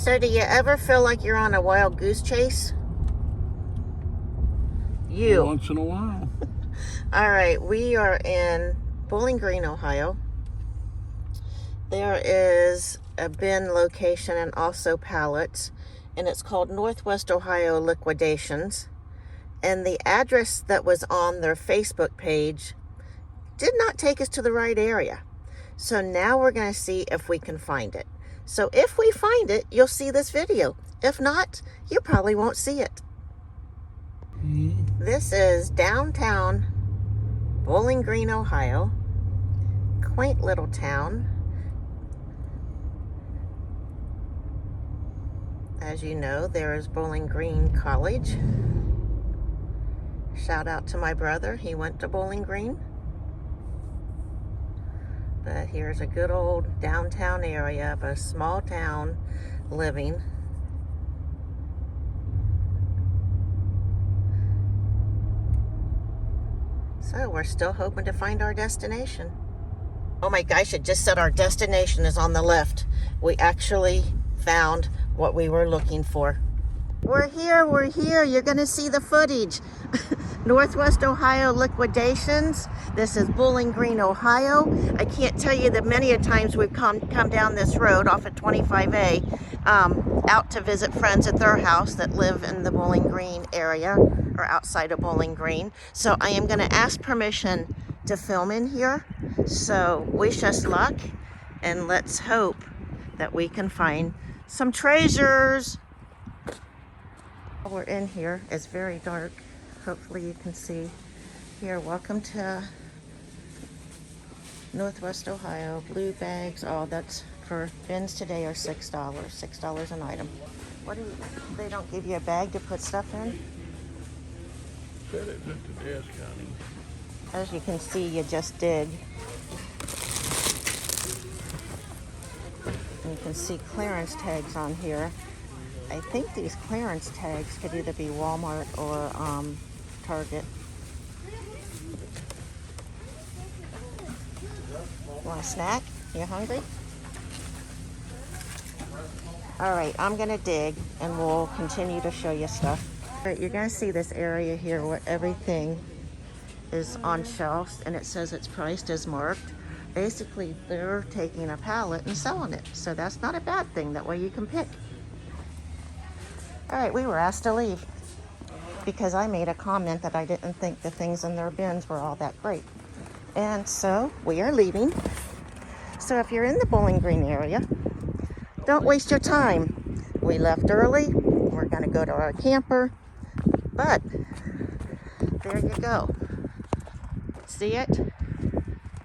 So do you ever feel like you're on a wild goose chase? Once in a while. All right, we are in Bowling Green, Ohio. There is a bin location and also Pallet, and it's called Northwest Ohio Liquidations. And the address that was on their Facebook page did not take us to the right area. So now we're going to see if we can find it. So if we find it, you'll see this video. If not, you probably won't see it. This is downtown Bowling Green, Ohio. Quaint little town. As you know, there is Bowling Green College. Shout out to my brother. He went to Bowling Green. But here's a good old downtown area of a small town living. So we're still hoping to find our destination. Oh my gosh, it just said our destination is on the left. We actually found what we were looking for. We're here. You're gonna see the footage. Northwest Ohio Liquidations. This is Bowling Green, Ohio. I can't tell you the many a times we've come down this road off of 25A out to visit friends at their house that live in the Bowling Green area or outside of Bowling Green. So I am gonna ask permission to film in here. So wish us luck and let's hope that we can find some treasures. We're in here. It's very dark. Hopefully you can see here. Welcome to Northwest Ohio. Blue bags. Oh, that's for bins today are $6. $6 an item. What do you, they don't give you a bag to put stuff in? Said it's at the desk, honey. As you can see, you just dig. And you can see clearance tags on here. I think these clearance tags could either be Walmart or Target. Want a snack? You hungry? All right, I'm gonna dig and we'll continue to show you stuff. All right, you're gonna see this area here where everything is on shelves and it says it's priced as marked. Basically, they're taking a pallet and selling it. So that's not a bad thing. That way you can pick. All right, we were asked to leave because I made a comment that I didn't think the things in their bins were all that great. And so we are leaving. So if you're in the Bowling Green area, don't waste your time. We left early. We're gonna go to our camper, but there you go. See it?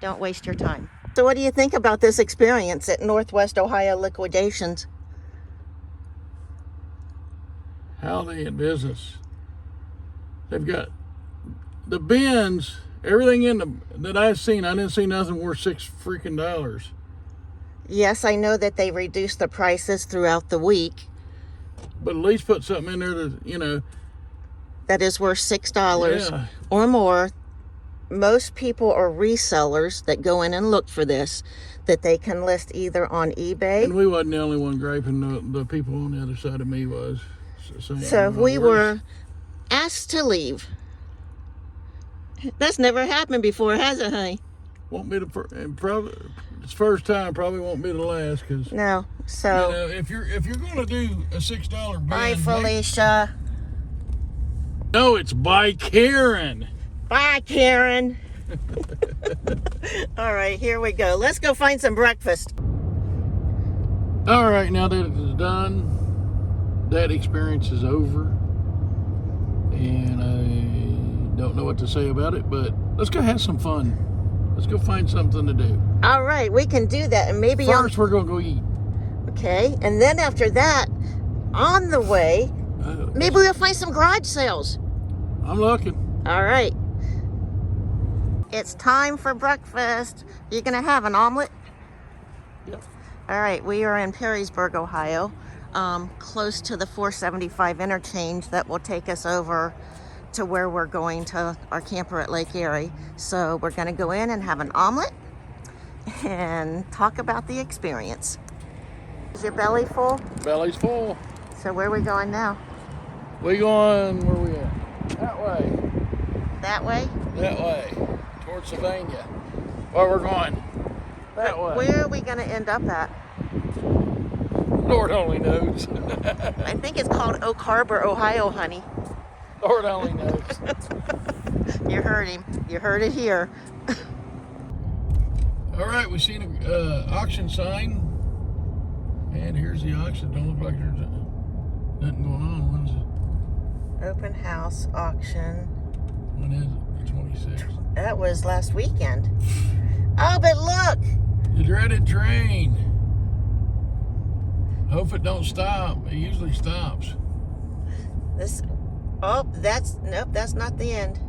Don't waste your time. So what do you think about this experience at Northwest Ohio Liquidations? How are they in business? They've got the bins, everything in the that I've seen. I didn't see nothing worth $6 freaking. Yes, I know that they reduced the prices throughout the week. But at least put something in there that, you know, that is worth $6 or more. Most people are resellers that go in and look for this, that they can list either on eBay. And we wasn't the only one griping. The people on the other side of me was. So we were asked to leave. That's never happened before, has it, honey? Won't be the first. Probably it's first time. Probably won't be the last. Cause no. So you know, if you're gonna do a $6 bin. Bye, Felicia. No, it's by Karen. Bye, Karen. All right, here we go. Let's go find some breakfast. All right, now that it's done, that experience is over, and I don't know what to say about it, but let's go have some fun. Let's go find something to do. All right, we can do that, and maybe first we're gonna go eat. Okay, and then after that, on the way, maybe we'll find some garage sales. I'm looking. All right. It's time for breakfast. You're gonna have an omelet? Yep. All right, we are in Perrysburg, Ohio, close to the 475 interchange that will take us over to where we're going to our camper at Lake Erie. So we're gonna go in and have an omelet and talk about the experience. Is your belly full? Belly's full. So where are we going now? We going, where we at? That way. That way? That way. Towards Sylvania. Where we're going. That way. Where are we going to end up at? Lord only knows. I think it's called Oak Harbor, Ohio, honey. Lord only knows. You heard him. You heard it here. All right, we seen an auction sign. And here's the auction. Don't look like there's nothing going on. When's it? Open house auction. When is it? The 26th. That was last weekend. Oh, but look! The dreaded train. Hope it don't stop. It usually stops. Nope, that's not the end.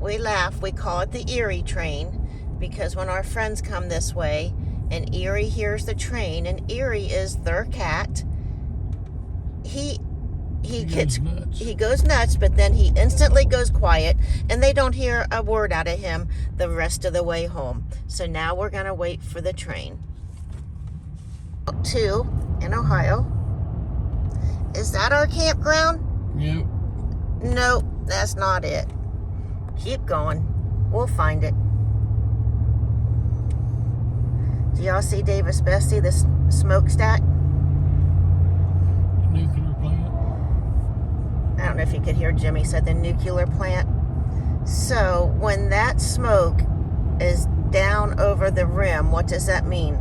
We laugh. We call it the Erie train because when our friends come this way and Erie hears the train, and Erie is their cat, he goes nuts, but then he instantly goes quiet, and they don't hear a word out of him the rest of the way home. So now we're gonna wait for the train. 2 in Ohio. Is that our campground? Yep. Nope, that's not it. Keep going. We'll find it. Do y'all see Davis Bessie, the smokestack? The nuclear plant. I don't know if you could hear Jimmy said the nuclear plant. So when that smoke is down over the rim, what does that mean?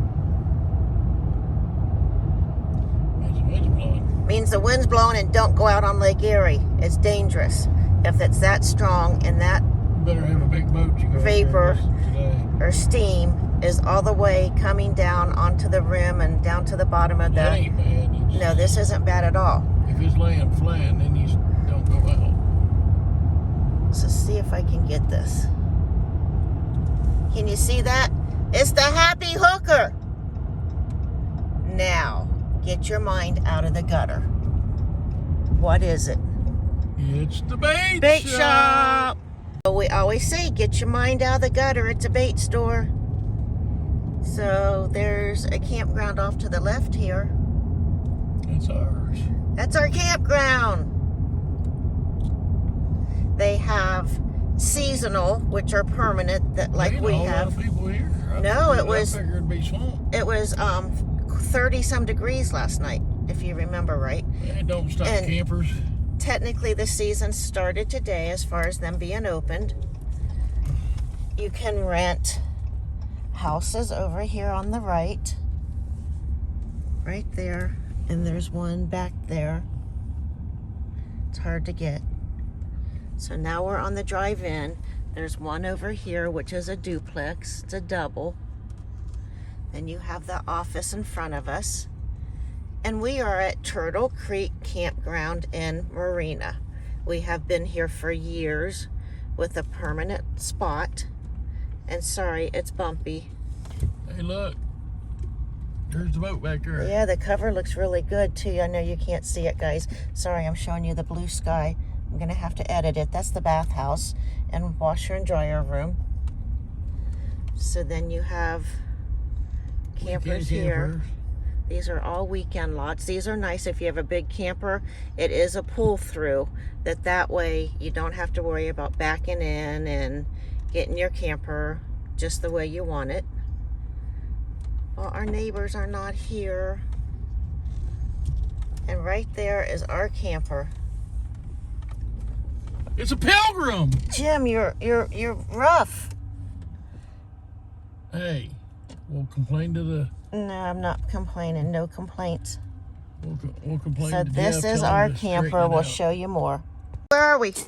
There's a wind blowing. Means the wind's blowing and don't go out on Lake Erie. It's dangerous. If it's that strong and that You better have a big boat you go vapor today. or steam is all the way coming down onto the rim and down to the bottom of That the... ain't bad. No, this isn't bad at all. If it's laying flat, then you don't go out. So see if I can get this. Can you see that? It's the happy hooker. Now, get your mind out of the gutter. What is it? It's the bait Shop. We always say, get your mind out of the gutter. It's a bait store. So there's a campground off to the left here. That's ours. That's our campground. They have seasonal, which are permanent, that like Ain't we a whole have. lot of people here. No, I it was- figured it'd be swamp. It was 30 some degrees last night, if you remember right. It don't stop And- campers. Technically the season started today as far as them being opened. You can rent houses over here on the right there, and there's one back there. It's hard to get. So now we're on the drive in. There's one over here which is a duplex. It's a double. Then you have the office in front of us. And we are at Turtle Creek Campground in Marina. We have been here for years with a permanent spot. And sorry, it's bumpy. Hey, look. There's the boat back there. Yeah, the cover looks really good too. I know you can't see it, guys. Sorry, I'm showing you the blue sky. I'm gonna have to edit it. That's the bathhouse and washer and dryer room. So then you have campers here. These are all weekend lots. These are nice if you have a big camper. It is a pull through that way you don't have to worry about backing in and getting your camper just the way you want it. Well, our neighbors are not here. And right there is our camper. It's a pilgrim. Jim, you're rough. Hey, we'll complain to the. No, I'm not complaining. No complaints. We'll complain So to this Jeff, is tell him our to straighten camper. it We'll out. show you more. Where are we? What's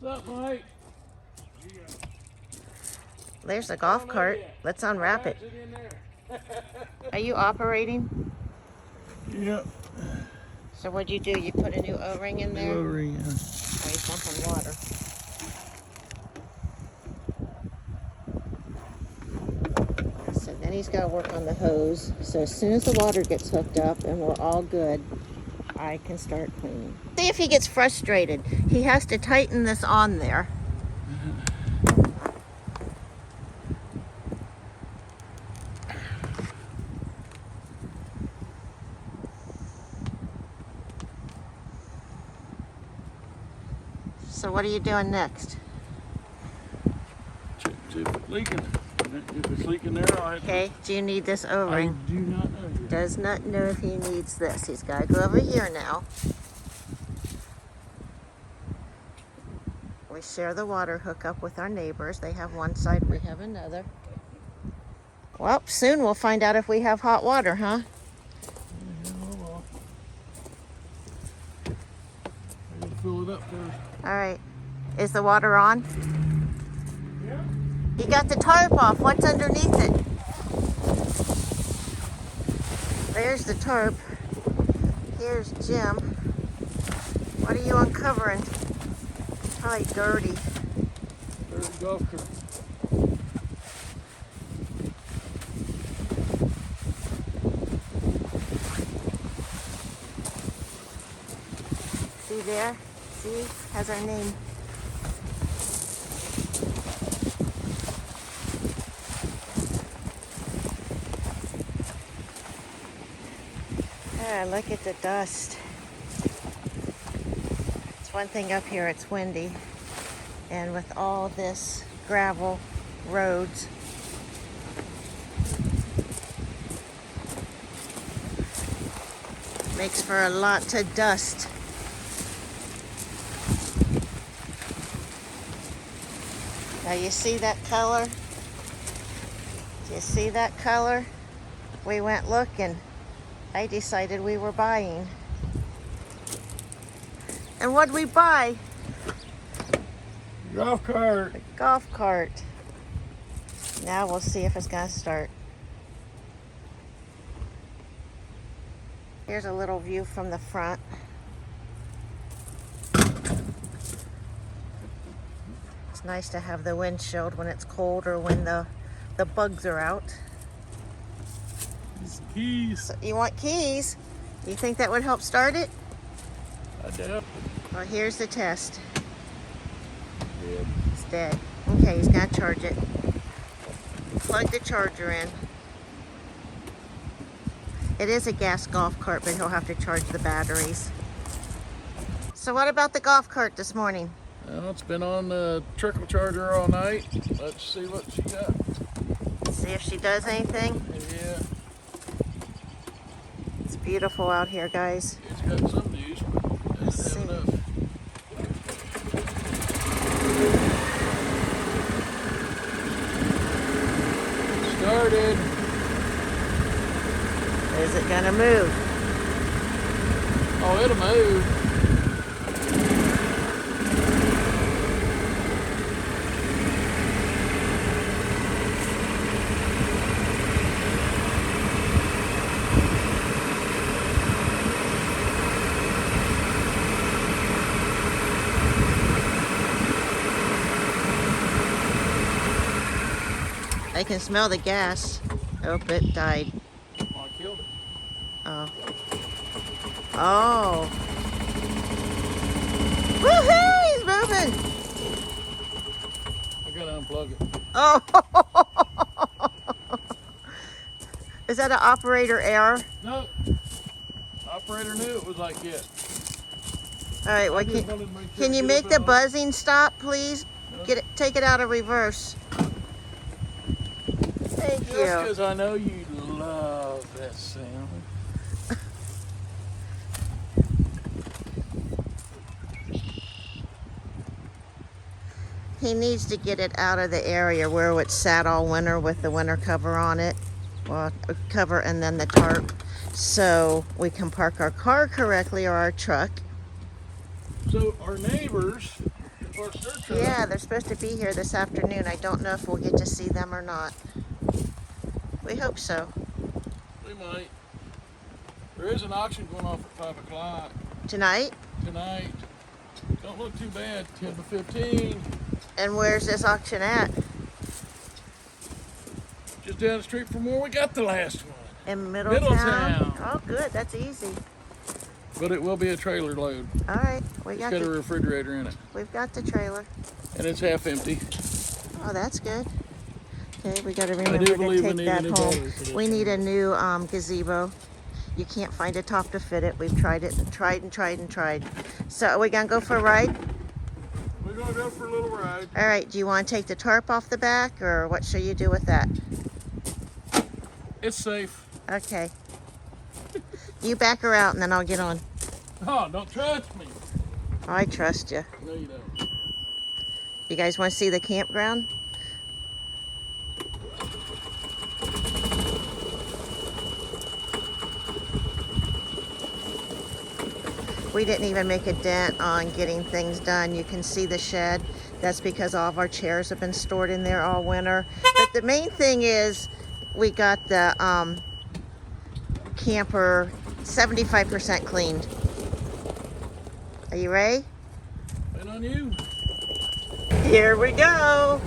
up, Mike? There's a golf cart. Let's unwrap it. Are you operating? Yep. So what'd you do? You put a new O-ring in there? Rotary, Oh, he's dumping water. So then he's got to work on the hose. So as soon as the water gets hooked up and we're all good, I can start cleaning. See if he gets frustrated. He has to tighten this on there. So what are you doing next? Check see if it's leaking. If it's leaking there, I'll have Okay, do you need this I O-ring? do not know yet. Does not know if he needs this. He's got to go over here now. We share the water hookup with our neighbors. They have one side, we have another. Well, soon we'll find out if we have hot water, huh? I gotta fill it up first. All right. Is the water on? Yeah. You got the tarp off. What's underneath it? There's the tarp. Here's Jim. What are you uncovering? Probably dirty. There's the golf cart. See there? See? Has our name. Ah, look at the dust. It's one thing up here, it's windy. And with all this gravel roads, makes for a lot of dust. Now you see that color? Do you see that color? We went looking. I decided we were buying. And what'd we buy? Golf cart. A golf cart. Now we'll see if it's gonna start. Here's a little view from the front. It's nice to have the windshield when it's cold or when the bugs are out. These keys. So you want keys? You think that would help start it? I doubt. Well, here's the test. Yeah. It's dead. Okay, he's gonna charge it. Plug the charger in. It is a gas golf cart, but he'll have to charge the batteries. So what about the golf cart this morning? Well, it's been on the trickle charger all night. Let's see what she got. See if she does anything. Yeah, It's beautiful out here, guys. it's got some use, but Let's doesn't see. have enough. Started. Is it gonna move? Oh, it'll move. I can smell the gas. Oh, it died. Oh, I killed it. Oh. Oh. Woohoo! He's moving! I gotta unplug it. Oh! Is that an operator error? No. Operator knew it was like it. All right, well, can you make the buzzing stop, please? No. Get it, take it out of reverse. Thank Just you. because I know you love that sound. He needs to get it out of the area where it's sat all winter with the winter cover on it. Well, cover and then the tarp. So we can park our car correctly or our truck. So our neighbors can park their truck. Yeah, they're supposed to be here this afternoon. I don't know if we'll get to see them or not. We hope so. We might. There is an auction going off at 5 o'clock Tonight? tonight. Don't look too bad. 10 to 15. And where's this auction at? Just down the street from where we got the last one. In Middletown? Middletown. Oh, good. That's easy. But it will be a trailer load. All right. We It's got got a the, refrigerator in it. we've got the trailer. And it's half empty. Oh, that's good. Okay, we got to I remember do to believe we take need that a new home. battery for this We one. need a new gazebo. You can't find a top to fit it. We've tried it and tried and tried and tried. So are we gonna go for a ride? We're gonna go for a little ride. All right, do you want to take the tarp off the back, or what shall you do with that? It's safe. Okay. You back her out and then I'll get on. Oh, don't trust me. I trust you. No, you don't. You guys want to see the campground? We didn't even make a dent on getting things done. You can see the shed. That's because all of our chairs have been stored in there all winter. But the main thing is we got the camper 75% cleaned. Are you ready? Wait on you. Here we go.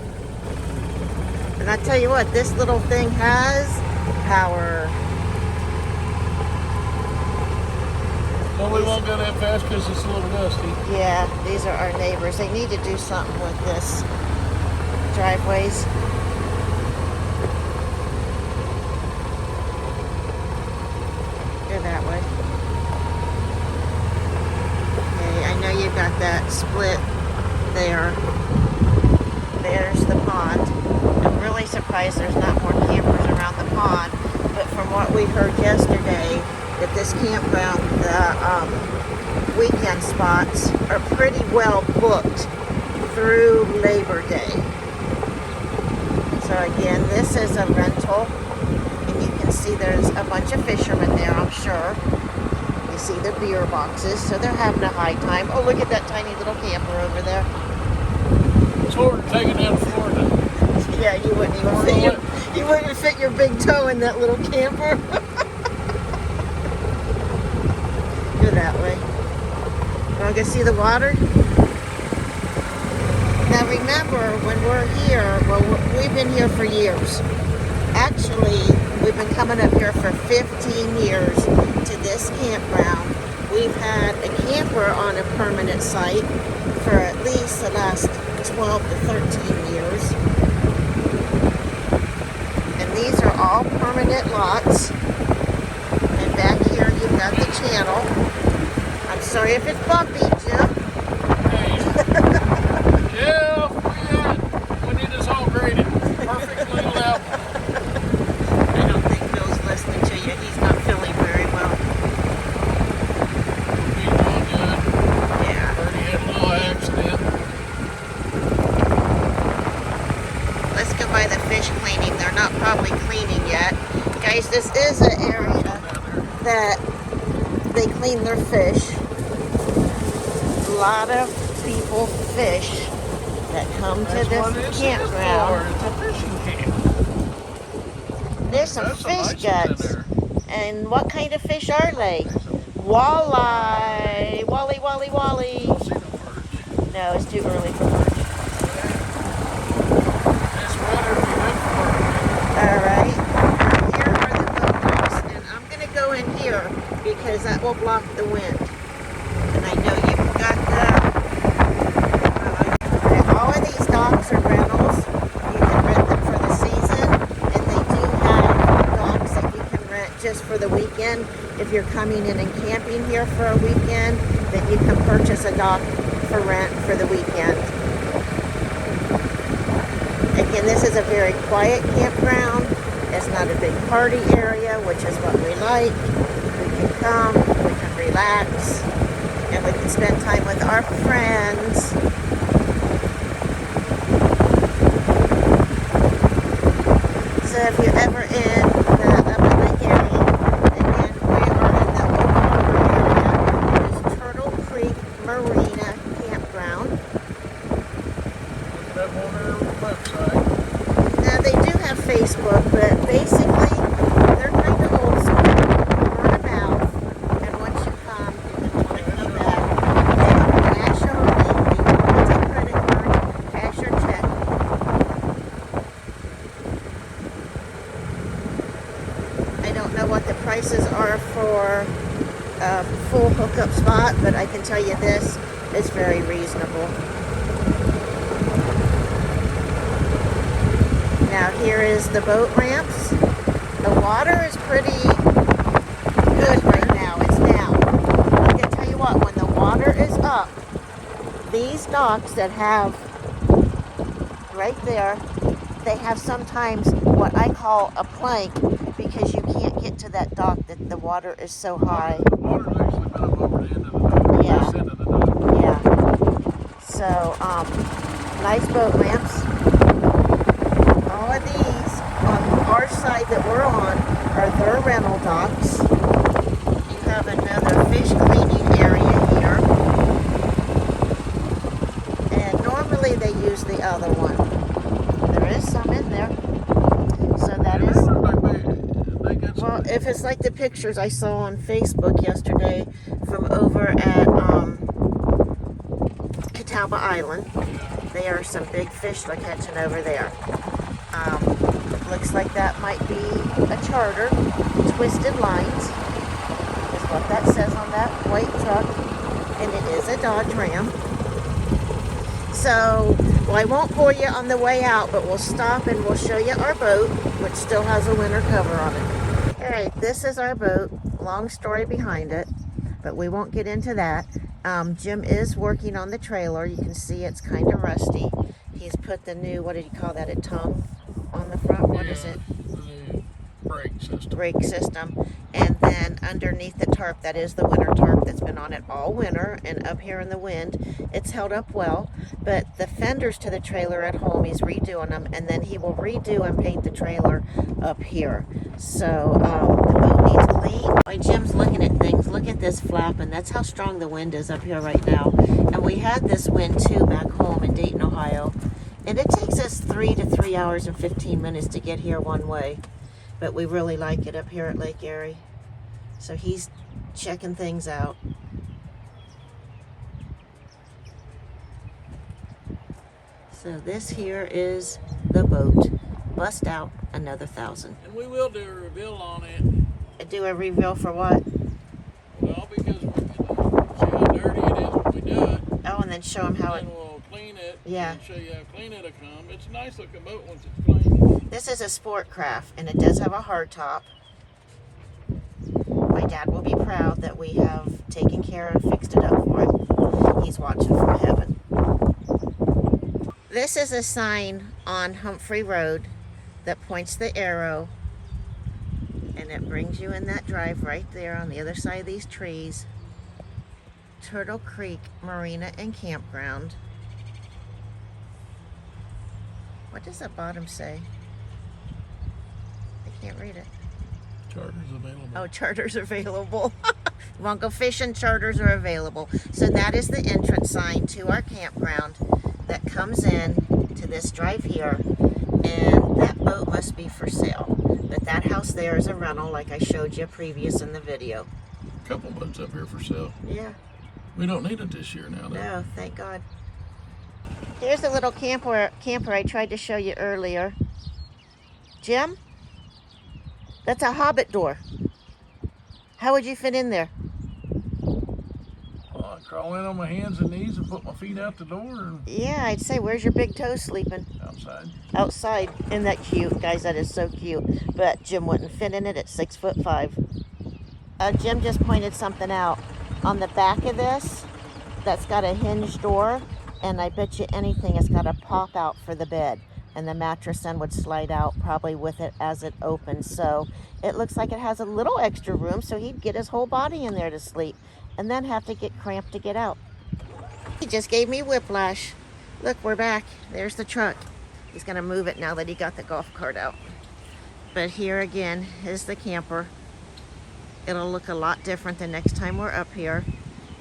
And I tell you what, this little thing has power. No, we won't go that fast because it's a little dusty. Yeah, these are our neighbors. They need to do something with this driveways. Go that way. Okay, I know you've got that split there. There's the pond. I'm really surprised there's not more campers around the pond. But from what we heard yesterday, that this campground, the weekend spots are pretty well booked through Labor Day. So again, this is a rental, and you can see there's a bunch of fishermen there, I'm sure. You see the beer boxes, so they're having a high time. Oh, look at that tiny little camper over there. It's hard to take it down to Florida. Yeah, you wouldn't fit your big toe in that little camper. Go that way. Want to go see the water? Now remember, when we're here, well, we've been here for years. Actually, we've been coming up here for 15 years to this campground. We've had a camper on a permanent site for at least the last 12 to 13 years. And these are all permanent lots. And back here you've got the channel. I'm sorry if it's bumpy, Jim. Hey. Yeah, we need this all graded. Perfect little out. I don't think Bill's listening to you. He's not feeling very well. He's doing good. Yeah. Heard he had a little accident. Let's go by the fish cleaning. They're not probably cleaning yet. Guys, this is an area that they clean their fish. A lot of people fish that come to this campground. It's a fishing camp. There's some There's some fish nice ones guts. in there. And what kind of fish are they? Walleye. Wally, wally, wally. I'll see no birds. No, it's too early for birds. It's weather if you live for birds. Alright. Here are the boat ramps. And I'm going to go in here because that will block the wind. And I know you've got all of these docks are rentals. You can rent them for the season. And they do have docks that you can rent just for the weekend. If you're coming in and camping here for a weekend, then you can purchase a dock for rent for the weekend. Again, this is a very quiet campground. It's not a big party area, which is what we like. We can come, we can relax, and we can spend time with our friends. So if you're ever in the Pallet area, again, we are in the Oklahoma area. It is Turtle Creek Marina Campground. Look at that on their website. Now they do have Facebook, but basically they're kind of old school, word of mouth, and once you come, you can want to come back. They have cash only, they don't take credit card, cash or check. I don't know what the prices are for a full hookup spot, but I can tell you this is very reasonable. Now here is the boat ramps. The water is pretty good right now. It's down. I can tell you what, when the water is up, these docks that have right there, they have sometimes what I call a plank because you can't get to that dock that the water is so high. The water's actually been up over the end of the dock. Yeah. This end of the dock. Yeah. So, nice boat ramps. All of these on our side that we're on are their rental docks. You have another fish cleaning area here. And normally they use the other one. There is some in there. So that is... Well, if it's like the pictures I saw on Facebook yesterday from over at Catawba Island, there are some big fish they're catching over there. Looks like that might be a charter. Twisted Lines is what that says on that white truck, and it is a Dodge Ram. So, well, I won't bore you on the way out, but we'll stop and we'll show you our boat, which still has a winter cover on it. All right, this is our boat. Long story behind it, but we won't get into that. Jim is working on the trailer. You can see it's kind of rusty. He's put the new, what did he call that, a tongue on the front? What is it? The new brake system. Brake system. And then underneath the tarp, that is the winter tarp that's been on it all winter, and up here in the wind, it's held up well. But the fenders to the trailer at home, he's redoing them, and then he will redo and paint the trailer up here. So the boat needs clean. While Jim's looking at things, look at this flapping. That's how strong the wind is up here right now. And we had this wind too back home in Dayton, Ohio. And it takes us 3 to 3 hours and 15 minutes to get here one way. But we really like it up here at Lake Erie. So he's checking things out. So this here is the boat. Bust out another 1,000. And we will do a reveal on it. Do a reveal for what? Well, because we're going to see how dirty it is when we do it. Oh, and then show him how it... And we'll clean it. Yeah. And show you how clean it'll come. It's a nice looking boat once it's clean. This is a sport craft, and it does have a hard top. My dad will be proud that we have taken care and fixed it up for him. He's watching from heaven. This is a sign on Humphrey Road that points the arrow, and it brings you in that drive right there on the other side of these trees. Turtle Creek Marina and Campground. What does the bottom say? I can't read it. Charters available. Oh, charters available. You want to go fishing? Charters are available. So that is the entrance sign to our campground that comes in to this drive here. And that boat must be for sale. But that house there is a rental, like I showed you previous in the video. A couple boats up here for sale. Yeah. We don't need it this year now, though. No, thank God. Here's the little camper I tried to show you earlier. Jim? That's a hobbit door. How would you fit in there? Well, I crawl in on my hands and knees and put my feet out the door and Yeah, I'd say, where's your big toe sleeping? outside. Outside. Isn't that cute? Guys, that is so cute. But Jim wouldn't fit in it at 6'5". Jim just pointed something out. On the back of this, that's got a hinge door, and I bet you anything it's got a pop out for the bed. And the mattress then would slide out probably with it as it opens. So it looks like it has a little extra room, so he'd get his whole body in there to sleep and then have to get cramped to get out. He just gave me whiplash. Look, we're back. There's the truck. He's gonna move it now that he got the golf cart out. But here again is the camper. It'll look a lot different the next time we're up here.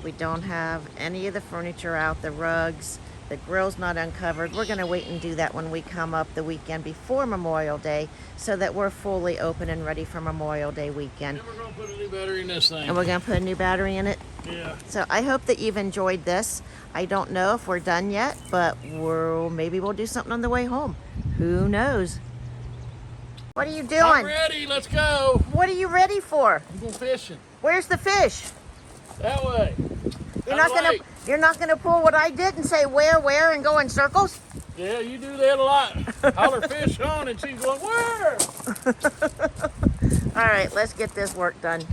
We don't have any of the furniture out, the rugs, the grill's not uncovered. We're gonna wait and do that when we come up the weekend before Memorial Day so that we're fully open and ready for Memorial Day weekend. And we're going to put a new battery in this thing. And we're gonna put a new battery in it. Yeah. So I hope that you've enjoyed this. I don't know if we're done yet, but maybe we'll do something on the way home. Who knows? What are you doing? I'm ready. Let's go. What are you ready for? I'm going fishing. Where's the fish? That way. You're not gonna pull what I did and say where, and go in circles? Yeah, you do that a lot. Holler fish on, and she's going, where? All right, let's get this work done.